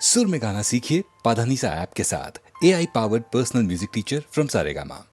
सुर में गाना सीखिए पाधानीसा ऐप के साथ। AI powered personal music teacher from Saregama.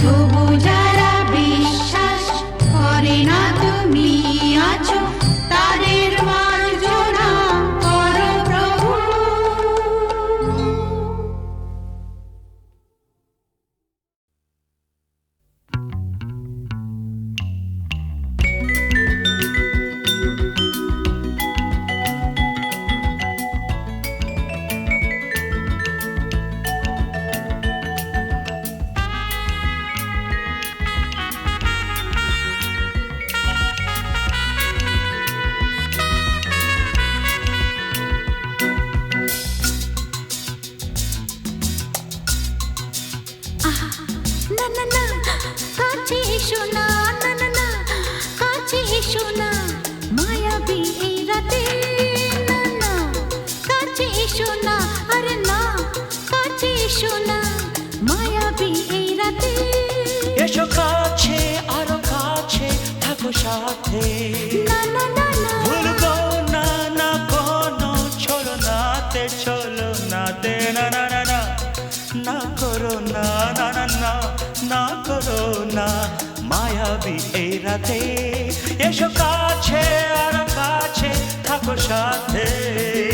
তবু যারা বিশ্বাস করে না তুমি আছো, তাদের মার্জনা করো প্রভু। না না না কাছে এসো না, না না না কাছে এসো না, মায়াবী এই রাতে, না না কাছে এসো না, আরে না কাছে এসো না, মায়াবী এই রাতে। এসো কাছে আরো কাছে থাকো সাথে, না না না না ভুলবো না না কোনো চলো নাতে, চলো নাতে, না না না না না করো না, না না না না করো না, মায়াবী এই রাতে। এসো কাছে আরো কাছে থাকো সাথে,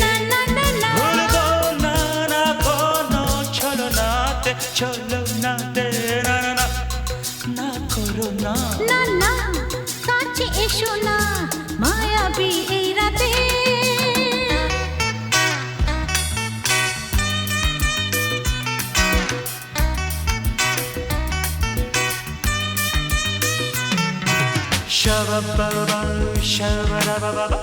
না না না না ভুলবো না না কোনো চলো নাতে, চলো নাতে, না না না না করো না। না না কাছে এসো না, মায়াবী এই রাতে। Shabba-ba-ba, shabba-da-ba-ba-ba.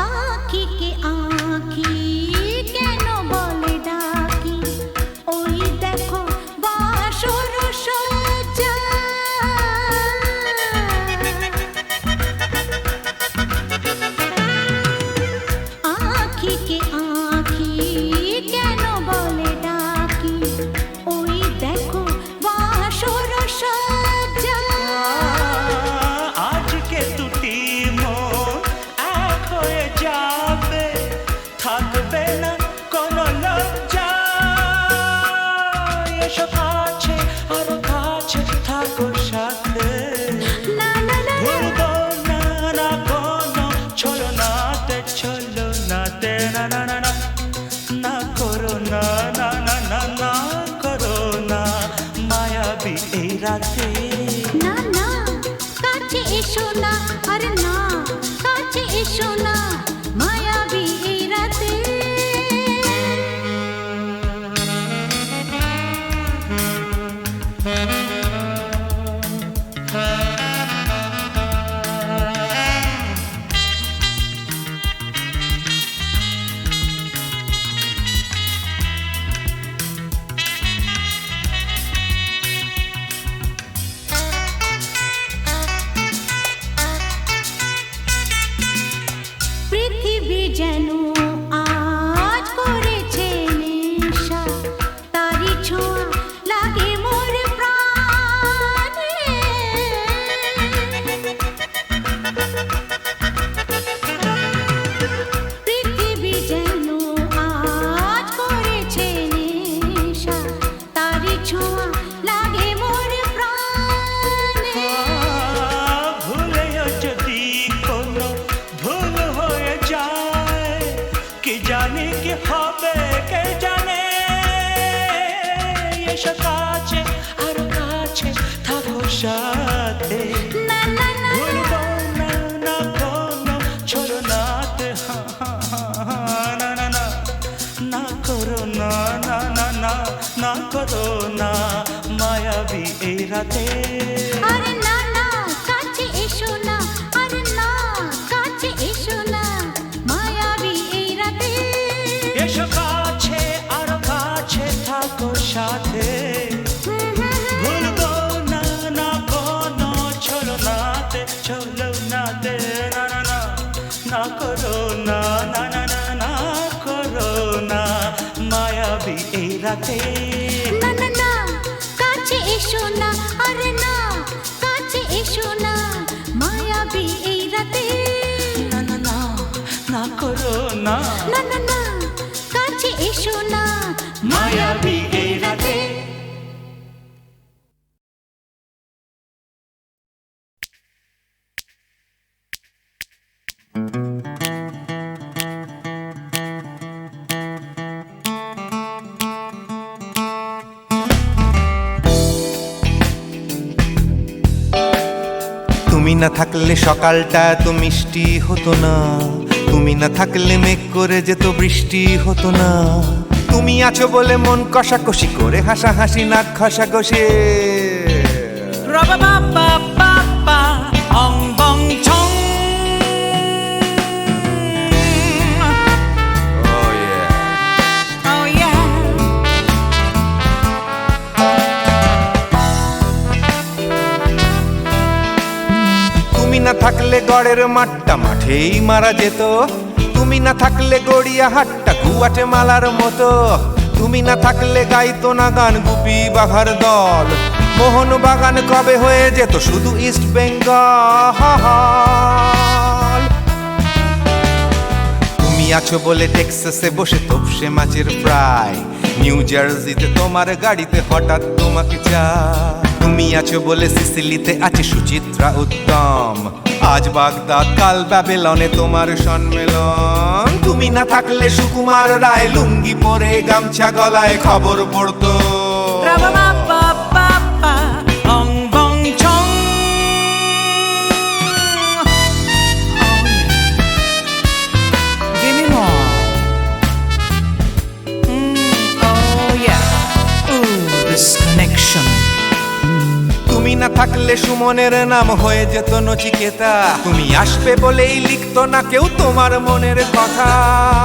আঁখিকে আঁখি কেন বলে ডাকি, ওই দেখো বাসর সজ্জা। আঁখিকে আঁখি কেন বলে ডাকি, ওই দেখো বাসর সজ্জা। আজকে দুটি মন এক হয়ে যাবে, থাকবে না কোনো লজ্জা। এসো কাছে আরো কাছে থাকো সাথে, না না না ভুলবো না না কোনো চলো নাতে, চলো নাতে, না না না না না করো না, না না না না করো না, মায়াবী এই রাতে। না না কাছে এসো না, আরে না কাছে এসো না, মায়াবী এই রাতে। পৃথিবী যেন আজ করেছে নেশা, তারি ছোঁয়া লাগে মোর প্রাণে। পৃথিবী যেন আজ করেছে নেশা, তারি ছোঁয়া লাগে মোর প্রাণে। ভুলেও যদি কোনো ভুল হয়ে যায়, কি জানি কি হবে কে জানে। এসো কাছে আরো কাছে থাকো সাথে, না না না ভুলবো না না কোনো চলো নাতে, না না না না করো না, না না না না করো না, মায়াবী এই রাতে। আরে না না কাছে এসো না, আরে না কাছে এসো না, মায়াবী এই রাতে। এসো কাছে আরো কাছে থাকো সাথে, ভুলবো না না কোনো চলো নাতে, চলো নাতে, না না না না করো না, না না না না করো না, মায়াবী এই রাতে না না না কাছে এসো না আরে না কাছে এসো না মায়াবী এই রাতে না না না না করো না না না না কাছে এসো না মায়াবী এই রাতে তুমি না থাকলে সকালটা এত মিষ্টি হতো না, তুমি না থাকলে মেঘ করে যেত বৃষ্টি হতো না। তুমি আছো বলে মন কষাকষি করে হাসাহাসি নাক ঘষাঘষি। অং বং ছং তুমি না থাকলে গড়ের মাঠটা মাঠেই মারা যেত, তুমি না থাকলে গড়িয়া হাটটা গুয়াটে মালার মতো। তুমি না থাকলে গাইতো না গান গুপি বাঘার দল, মোহন বাগান কবে হয়ে যেত শুধু ইস্ট বেঙ্গল। তুমি আছো বলে টেক্সাসে বসে তপসে মাছের ফ্রাই, নিউ জার্সিতে তোমার গাড়িতে হঠাৎ তোমাকে চাই। তুমি আছো বলে সিসিলিতে আছে সুচিত্রা উত্তম, আজ বাগদাদ কাল ব্যাবিলনে তোমার সম্মেলন। তুমি না থাকলে সুকুমার রায় লুঙ্গি পরে গামছা গলায় খবর পড়তো। অং বং ছং Give me more. Oh yeah. Ooh, this connection. তুমি না থাকলে সুমনের নাম হয়ে যেত নচিকেতা, তুমি আসবে বলেই লিখতো না কেউ তোমার মনের কথা।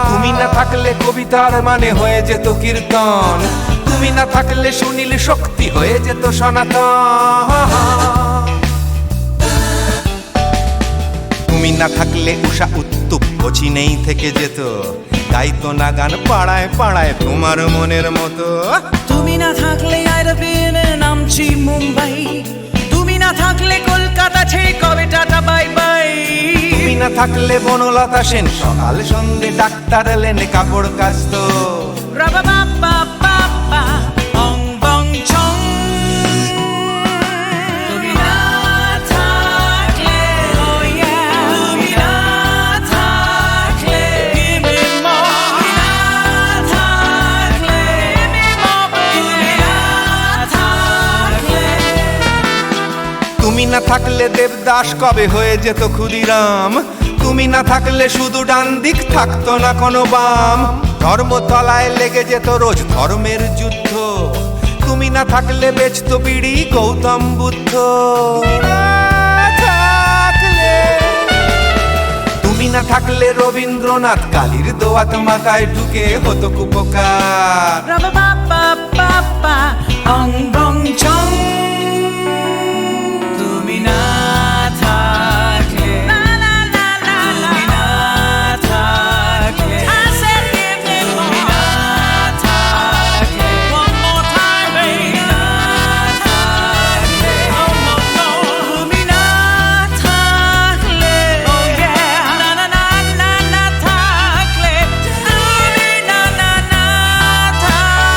তুমি না থাকলে কবিতার মানে হয়ে যেত কীর্তন, তুমি না থাকলে সুনীল শক্তি হয়ে যেত সনাতন। তুমি না থাকলে উষা উত্তুপ নেই থেকে যেত, গাইতো না গান পাড়ায় পাড়ায় তোমার মনের মতো। তুমি না থাকলে আইরবিনে নামছি মুম্বাই, তুমি না থাকলে কলকাতা ছেড়ে কবে টাটা বাই বাই। তুমি না থাকলে বনলতা সেন সকাল সন্ধে ডাক্তার লেনে কাপড় কাচতো। অং বং ছং তুমি না থাকলে oh yeah তুমি না থাকলে give me more তুমি না থাকলে give me more তুমি না থাকলে তুমি না থাকলে দেবদাস কবে হয়ে যেত ক্ষুদিরাম, তুমি না থাকলে শুধু ডান দিক থাকতো না কোনো বাম। ধর্মতলায় লেগে যেত রোজ ধর্মের যুদ্ধ, তুমি না থাকলে বেচতো বিড়ি গৌতম বুদ্ধ। তুমি না থাকলে রবীন্দ্রনাথ কালীর দোয়াত মাথায় ঢুকে হতো কুপকার। অং বং ছং তুমি না থাকলে তুমি না থাকলে তুমি না থাকলে one more time baby না থাকলে oh no no তুমি না থাকলে oh yeah না না না না না থাকলে তুমি না না না থাকলে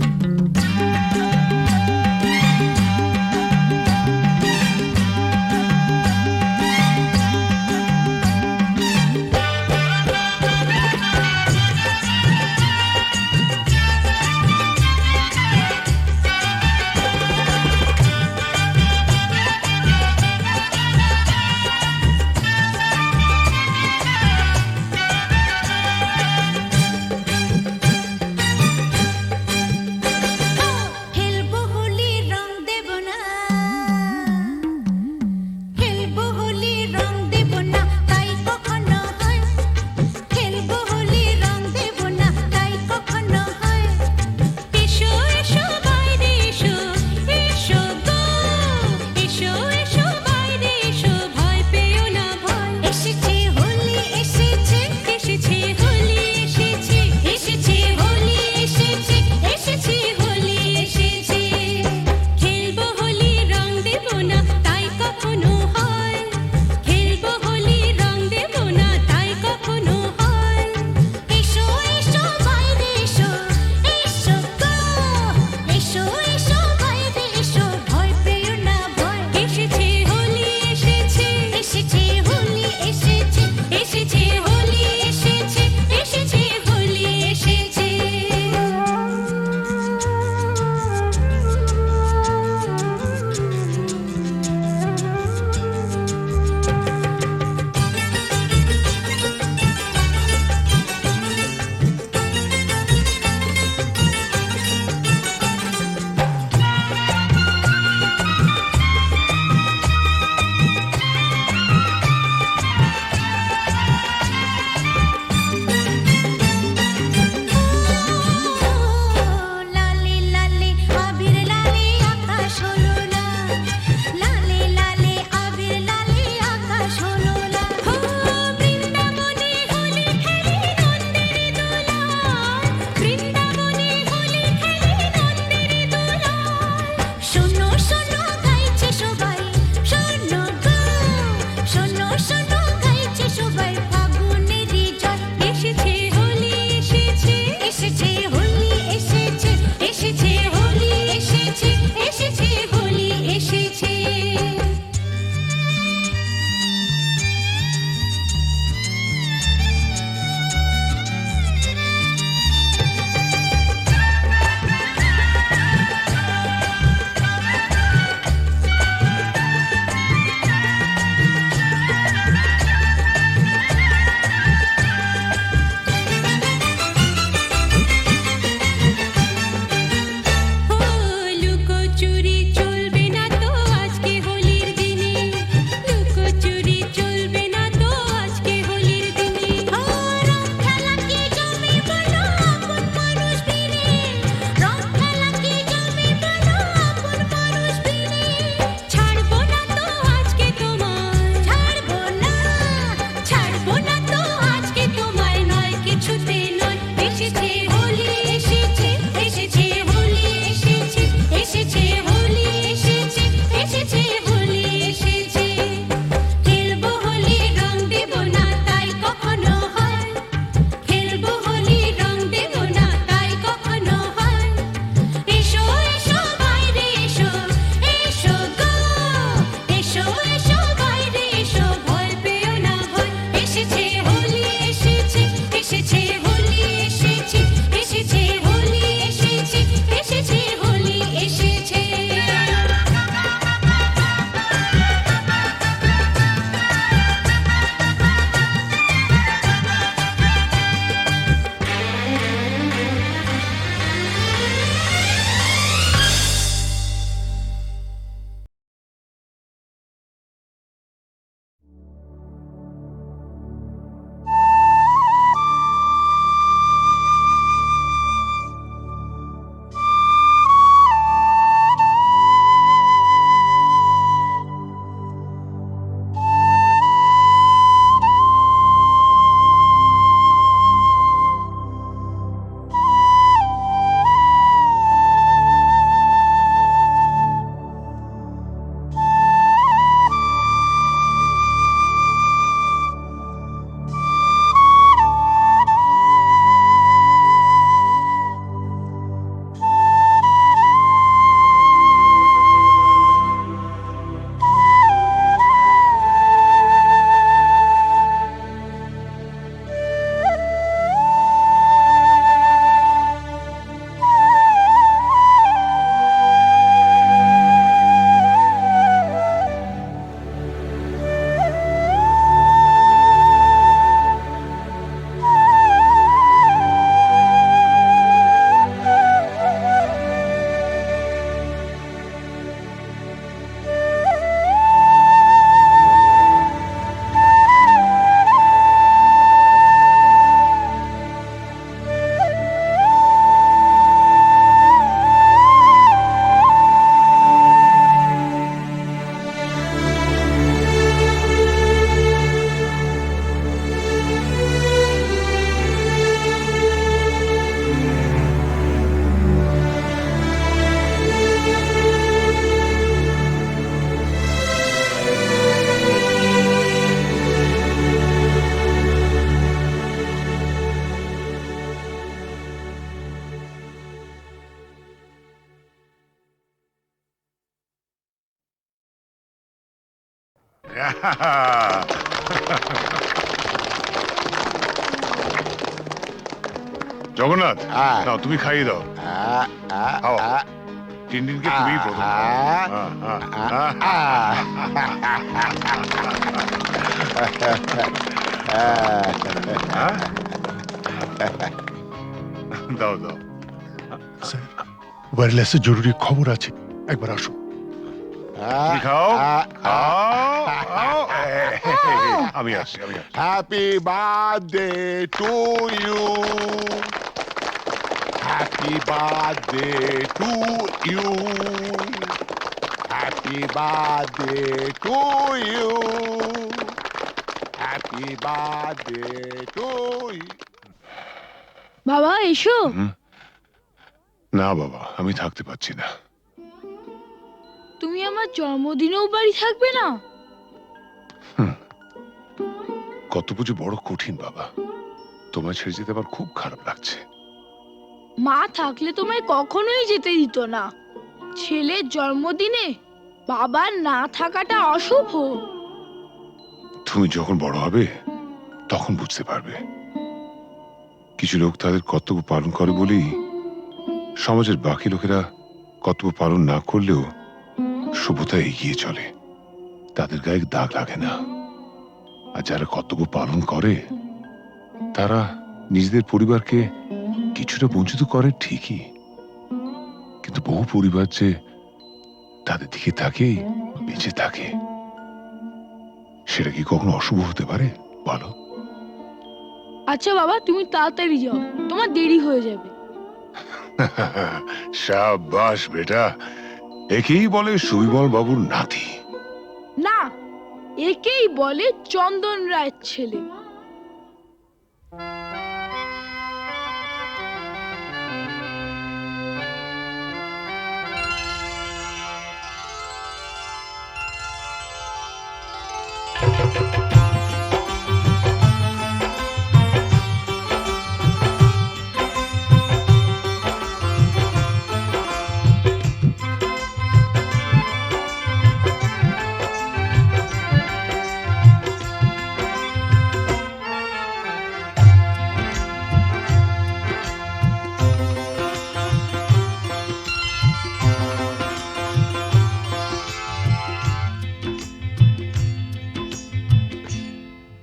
জগন্নাথ, নাও তুমি খাইয়ে দাও। খাও। টিনটিনকে তুমি প্রথম খাও। দাও দাও। ওয়্যারলেসে জরুরি খবর আছে, একবার আসো। তুমি খাও, খাও। আমি আসছি। Happy birthday to you, happy birthday to you, happy birthday to you, happy birthday to you. বাবা এসো। না বাবা, আমি থাকতে পারছি না। তুমি আমার জন্মদিনেও বাড়ি থাকবে না? কত পুজো বড় কঠিন বাবা, তোমায় ছেড়ে যেতে আমার খুব খারাপ লাগছে। মা থাকলে তোমায় কখনোই যেতে দিত না। ছেলের জন্মদিনে বাবার না থাকাটা অশুভ। তুমি যখন বড় হবে তখন বুঝতে পারবে। কিছু লোক তাদের কর্তব্য পালন করে বলেই সমাজের বাকি লোকেরা কর্তব্য পালন না করলেও সভ্যতা এগিয়ে চলে, তাদের গায়ে দাগ লাগে না। আর যারা কর্তব্য পালন করে তারা নিজেদের পরিবারকে কিছুটা বঞ্চিত করে ঠিকই, কিন্তু বহু পরিবার যে তাদের দিকে তাকিয়ে বেঁচে থাকে, সেটা কি কখনো অশুভ হতে পারে বলো? আচ্ছা বাবা, তুমি তাড়াতাড়ি যাও, তোমার দেরি হয়ে যাবে। শাবাশ বেটা, একেই বলে সুবিমল বাবুর নাতি। না, একেই বলে চন্দন রায়ের ছেলে।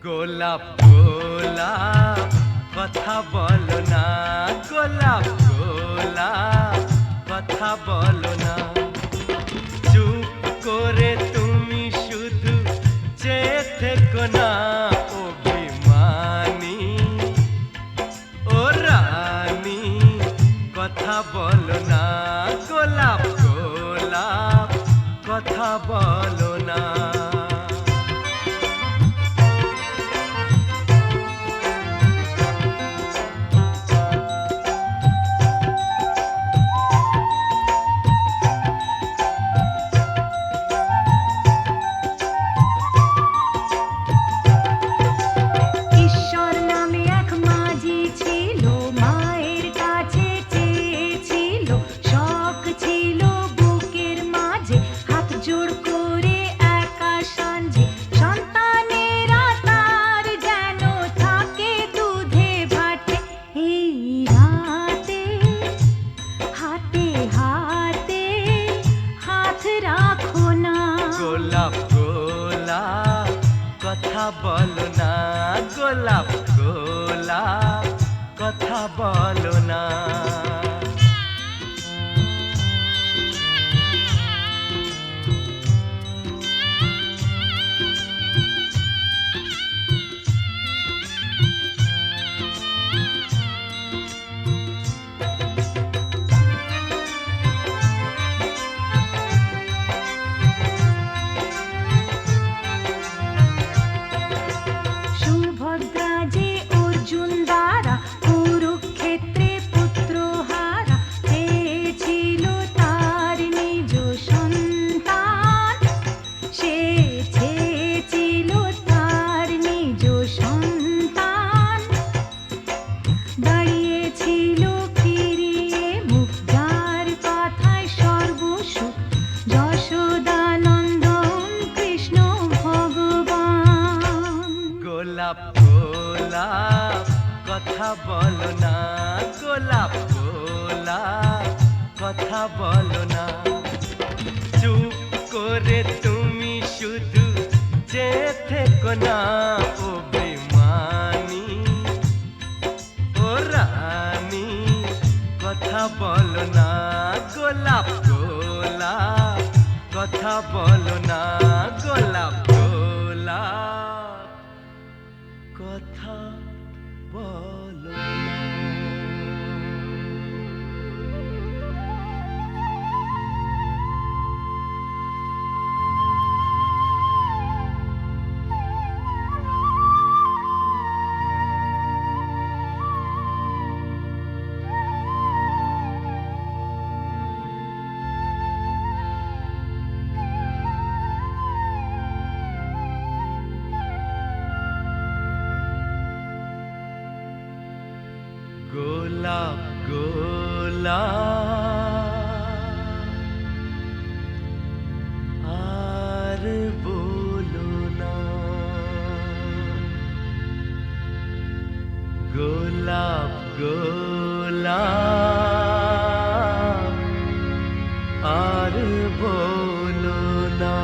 গোলাপ গোলাপ কথা বলো না, গোলাপ গোলাপ কথা বলো না। চুপ করে তুমি শুধু চেয়ে থেকো না, অভিমানী ও রানী কথা বলো না, গোলাপ গোলাপ কথা বলো না। ঈশ্বর নামে এক মাঝি ছিল, মায়ের কাছে চেয়েছিল, শখ ছিল বুকের মাঝে, হাত জোড় করে একা সাঞ্জে, সন্তানেরা তার যেন থাকে দুধে ভাতে। এই রাতে হাতে হাতে হাত রাখো না, গোলাপ গোলাপ কথা বলো না, গোলাপ গোলাপ কথা বলো না। সুভদ্রা যে অর্জুন দ্বারা কুরুক্ষেত্রে পুত্র গোলাপ কথা বলো না, গোলাপ গোলাপ কথা বলো না। চুপ করে তুমি শুধু যে থেকো না, ও বেমানি ও রানী কথা বলো না, গোলাপ গোলাপ কথা বলো না, গোলাপ গোলাপ কথা বলো না। গোলাপ গোলাপ আর বলো না, গোলাপ গোলাপ আর বলো না।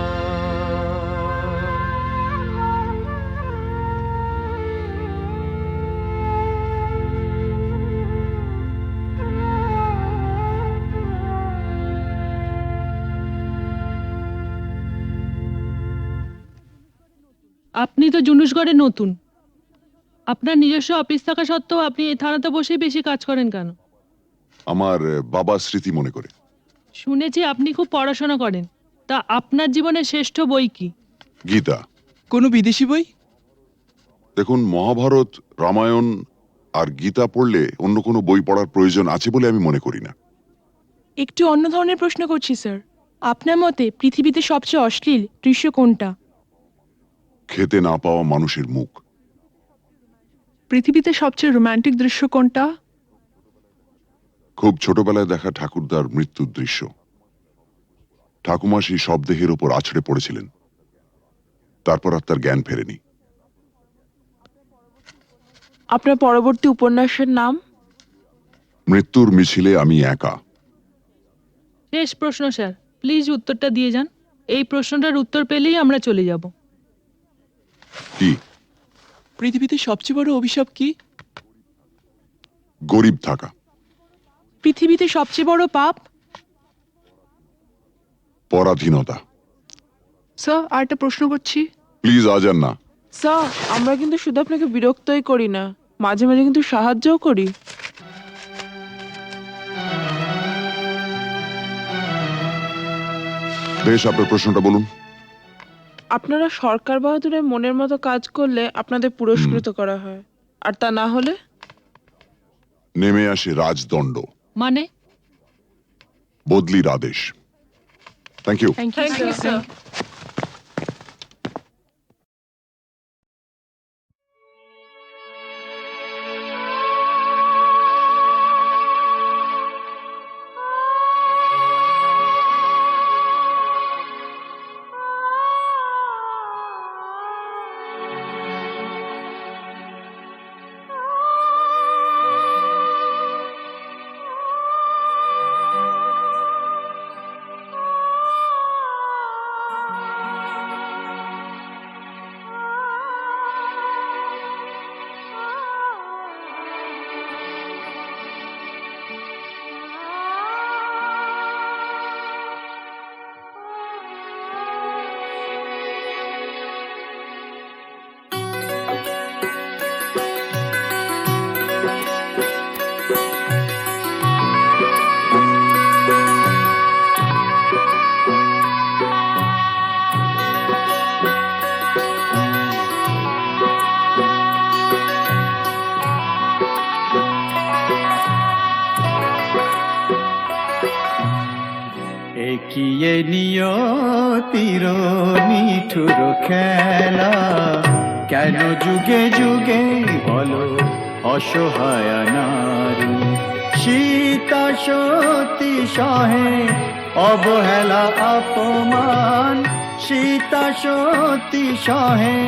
আপনি তো জুনুসগড়ে নতুন, আপনার নিজস্ব অফিস থাকা সত্ত্বেও আপনি এই থানাতে বসেই বেশি কাজ করেন কেন? আমার বাবার স্মৃতি মনে করে। শুনেছি আপনি খুব পড়াশোনা করেন, তা আপনার জীবনের শ্রেষ্ঠ বই কি? গীতা। কোনো বিদেশি বই? দেখুন, মহাভারত, রামায়ণ আর গীতা পড়লে অন্য কোনো বই পড়ার প্রয়োজন আছে বলে আমি মনে করি না। একটু অন্য ধরনের প্রশ্ন করছি স্যার। আপনার মতে পৃথিবীতে সবচেয়ে অশ্লীল দৃশ্য কোনটা? খেতে না পাওয়া মানুষের মুখ। পৃথিবীতে সবচেয়ে রোমান্টিক দৃশ্য কোনটা? খুব ছোটবেলায় দেখা ঠাকুরদার মৃত্যুর দৃশ্য। ঠাকুমা সেই শবদেহের ওপর আছড়ে পড়েছিলেন, তারপর আর তার জ্ঞান ফেরেনি। আপনার পরবর্তী উপন্যাসের নাম? মৃত্যুর মিছিলে আমি একা। শেষ প্রশ্ন স্যার, প্লিজ উত্তরটা দিয়ে যান। এই প্রশ্নটার উত্তর পেলেই আমরা চলে যাব। কি? পৃথিবীতে সবচেয়ে বড় অভিশাপ কি? গরিব থাকা। পৃথিবীতে সবচেয়ে বড় পাপ? পরাধীনতা। স্যার, আরেকটা প্রশ্ন করছি। প্লিজ আজ আর না। স্যার, আমরা কিন্তু শুধু আপনাকে বিরক্তই করি না, মাঝে মাঝে কিন্তু সাহায্যও করি। বেশ, আপনার প্রশ্নটা বলুন। আপনারা সরকার বাহাদুরের মনের মতো কাজ করলে আপনাদের পুরস্কৃত করা হয়, আর তা না হলে নেমে আসে রাজদণ্ড, মানে? বদলির আদেশ। Thank you. Thank you sir. একিয়ে নিয়তির নিঠুর খেলা, কেন যুগে যুগে বলো অসহায় নারী। সীতা সতী সহে অবহেলা অপমান, সীতা সতী সহে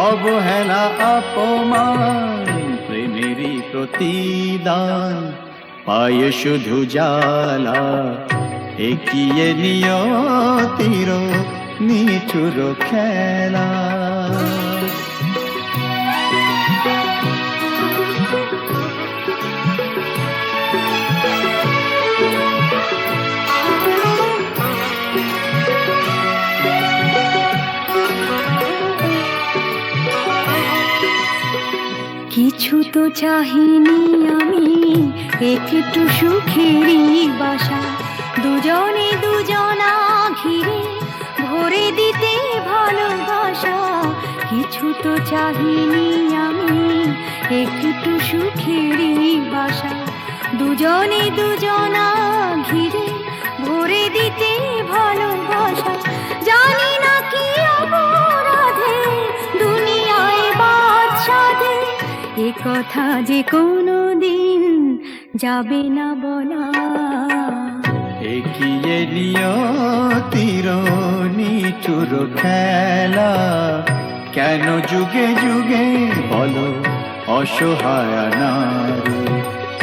অবহেলা অপমান প্রেমেরই প্রতিদান পায়ে শুধু জ্বালা একিয়ে নিয়তির নিঠুর খেলা কিছু তো চাহিনি আমি, একটু সুখেরই বাসা, দুজনে দুজনা ঘিরে ভরে দিতে ভালোবাসা। কিছু তো চাহিনি আমি, একটু সুখেরই বাসা, দুজনে দুজনা ঘিরে ভরে দিতে ভালোবাসা। জানি না কি অপরাধে দুনিয়ায় বাদশাদে, এ কথা যে কোনো দিন যাবে না বলা। এগিয়ে নিয়তির নিঠুর খেলা, কেন যুগে যুগে বলো অসহায় নারী।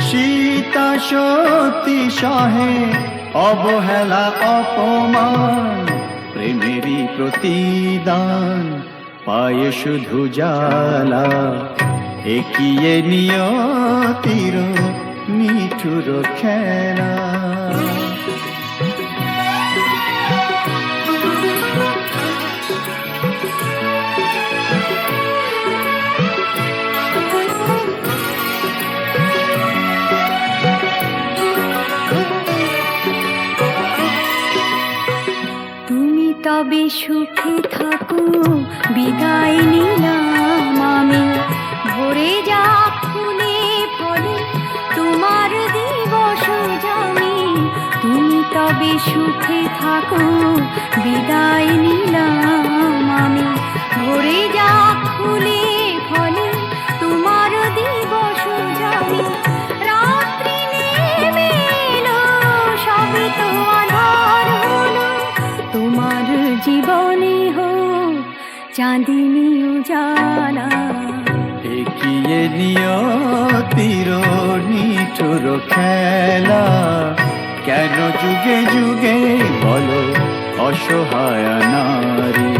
সীতা সতী সহে অবহেলা অপমান, প্রেমেরই প্রতিদান পায়ে শুধু জ্বালা। এগিয়ে নিয়তির নিঠুর খেলা। তুমি তবে সুখে থাকো, বিদায় নিলাম আমি। ভরে যাক ফুলে ফলে তোমার দিবস জামি। তুমি তবে সুখে থাকো, বিদায় নিলাম আমি। ভরে যাক ফুলে ফলে তোমার দিবস জামি। রাত্রি নেমে এলো, সবে তো আধার হলো, তোমার জীবনে হোক চাঁদিনী উজালা। এগিয়ে নিয়তির নিঠুর খেলা, কেন যুগে যুগে বলো অসহায় নারী।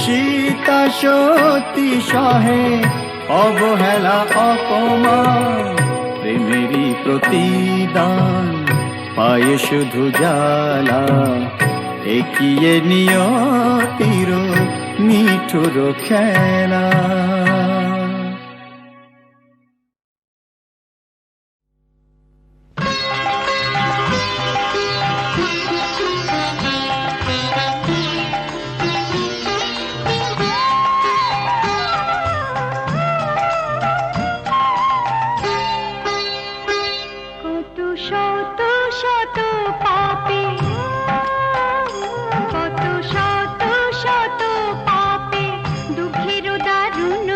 সীতা সতী সহে অবহেলা অপমান, প্রেমেরই প্রতিদান পায়ে শুধু জ্বালা। এগিয়ে নিয়তির নিঠুর খেলা। কত শত শত পাপে, কত শত শত পাপে, দুঃখের দারুণ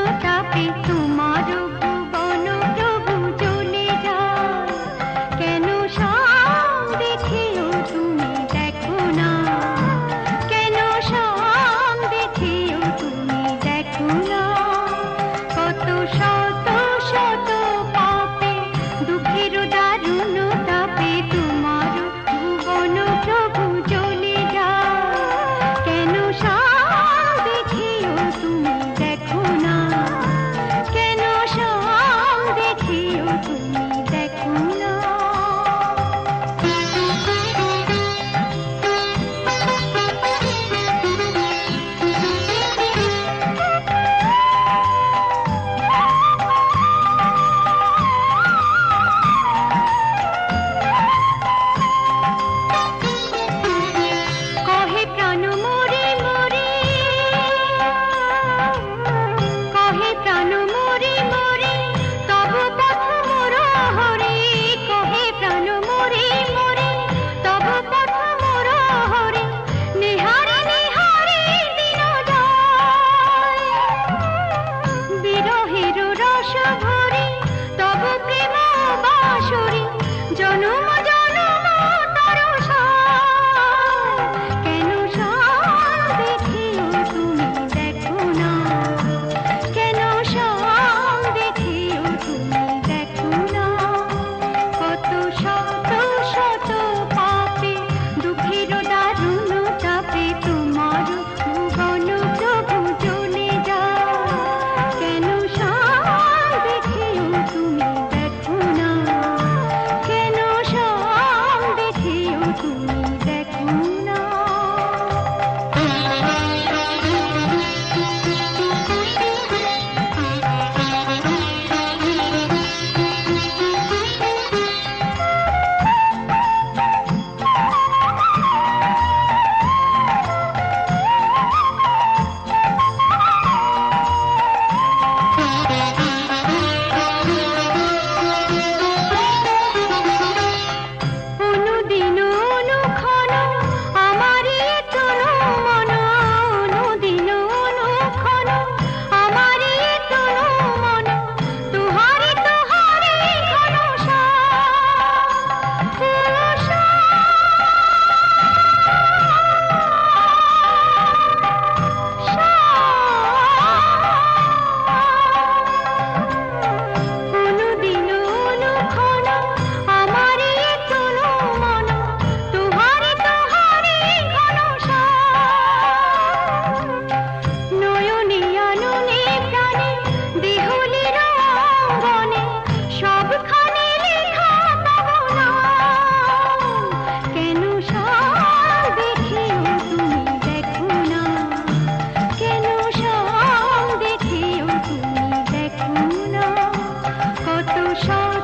সব